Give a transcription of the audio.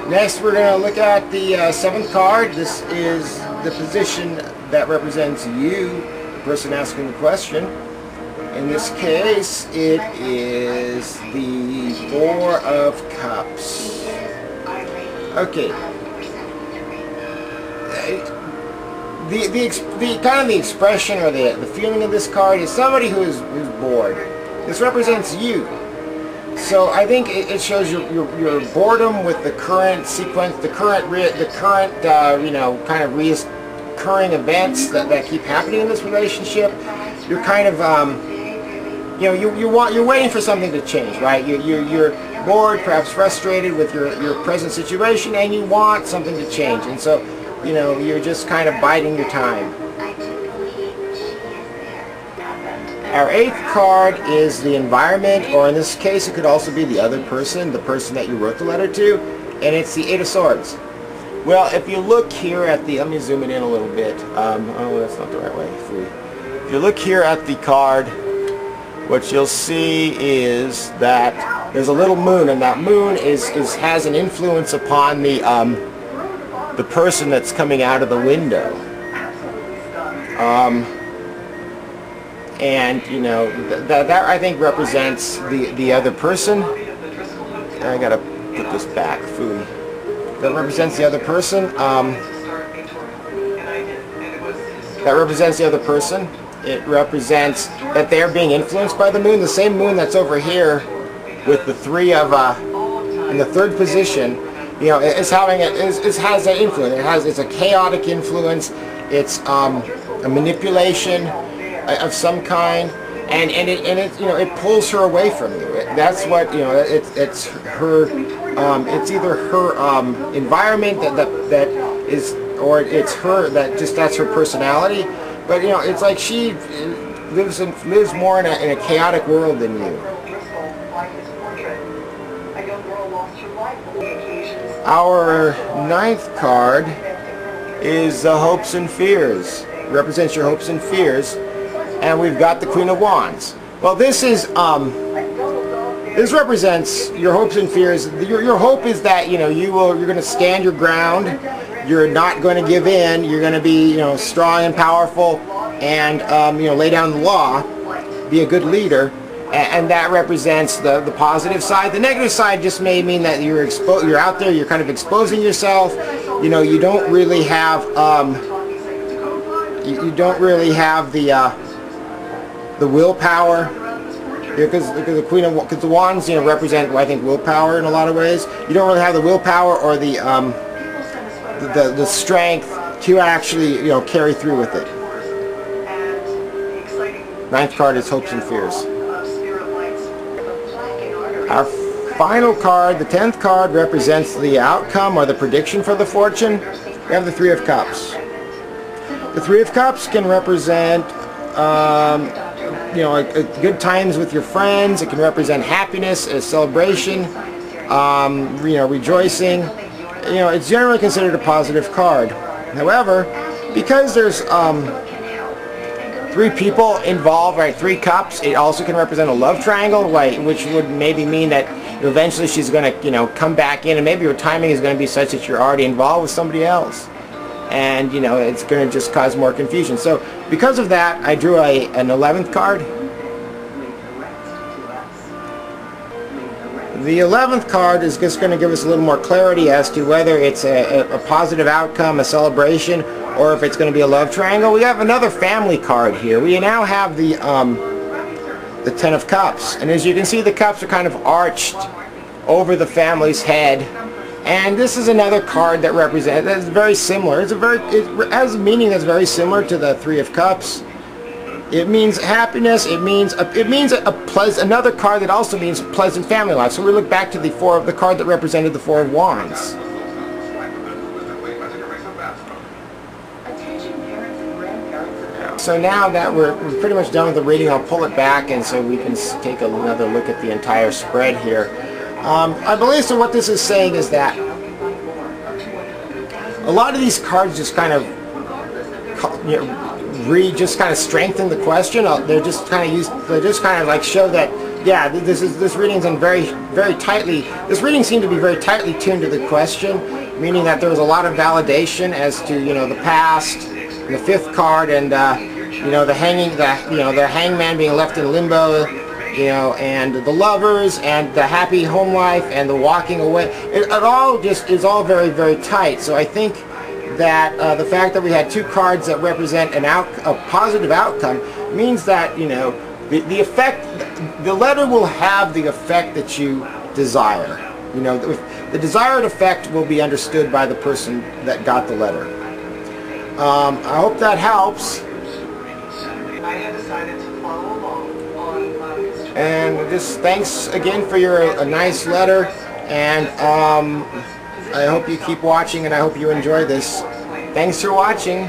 Next, we're going to look at the seventh card. This is the position that represents you, the person asking the question. In this case, it is the Four of Cups. Okay. The kind of the expression or the feeling of this card is somebody who's bored. This represents you. So I think it shows your boredom with the current sequence, the current you know, kind of reoccurring events that keep happening in this relationship. You're kind of you know, you're waiting for something to change, right? You're bored, perhaps frustrated with your present situation, and you want something to change. And so, you know, you're just kind of biding your time. Our eighth card is the environment, or in this case, it could also be the other person, the person that you wrote the letter to, and it's the Eight of Swords. Well, if you look here at the, let me zoom it in a little bit. Oh, that's not the right way. If you look here at the card, what you'll see is that there's a little moon, and that moon has an influence upon the person that's coming out of the window. And you know that I think represents the other person. I gotta put this back. Phooey. That represents the other person. That represents the other person. It represents that they're being influenced by the moon. The same moon that's over here with the three of in the third position. You know, it has that influence. It's a chaotic influence. It's a manipulation of some kind, and it you know, it pulls her away from you. That's what, you know, it's her it's either her environment that is, or it's her that's her personality. But you know, it's like she lives more in a chaotic world than you. Our ninth card is the hopes and fears. Represents your hopes and fears. And we've got the Queen of Wands. Well, this is this represents your hopes and fears. Your hope is that, you know, you're going to stand your ground. You're not going to give in. You're going to be, you know, strong and powerful, and you know, lay down the law, be a good leader, and that represents the positive side. The negative side just may mean that you're out there. You're kind of exposing yourself. You know, you don't really have you don't really have the willpower, because the Queen of, because the Wands, you know, represent, I think, willpower in a lot of ways. You don't really have the willpower or the strength to actually, you know, carry through with it. Ninth card is hopes and fears. Our final card, the 10th card, represents the outcome or the prediction for the fortune. We have the Three of Cups. The Three of Cups can represent you know, good times with your friends. It can represent happiness, a celebration, you know, rejoicing. You know, it's generally considered a positive card. However, because there's three people involved, right? Three cups. It also can represent a love triangle, right? Which would maybe mean that eventually she's going to, you know, come back in, and maybe your timing is going to be such that you're already involved with somebody else. And you know, it's going to just cause more confusion. So because of that, I drew an 11th card. The 11th card is just going to give us a little more clarity as to whether it's a positive outcome, a celebration, or if it's going to be a love triangle. We have another family card here. We now have the 10 of Cups, and as you can see, the cups are kind of arched over the family's head. And this is another card that represents, that's very similar. It has a meaning that's very similar to the Three of Cups. It means happiness. It means another card that also means pleasant family life. So we look back to the card that represented the Four of Wands. So now that we're pretty much done with the reading, I'll pull it back, and so we can take another look at the entire spread here. I believe, so what this is saying is that a lot of these cards just kind of, you know, just kind of strengthen the question. They're just kind of like show that yeah, this reading's in very tightly. This reading seemed to be very tightly tuned to the question, meaning that there was a lot of validation as to, you know, the past, the fifth card, and you know, the hangman being left in limbo, you know, and the lovers, and the happy home life, and the walking away. It all just is all very tight. So I think that the fact that we had two cards that represent a positive outcome means that, you know, the effect, the letter will have the effect that you desire. You know, the desired effect will be understood by the person that got the letter. I hope that helps. And just thanks again for a nice letter, and I hope you keep watching, and I hope you enjoy this. Thanks for watching.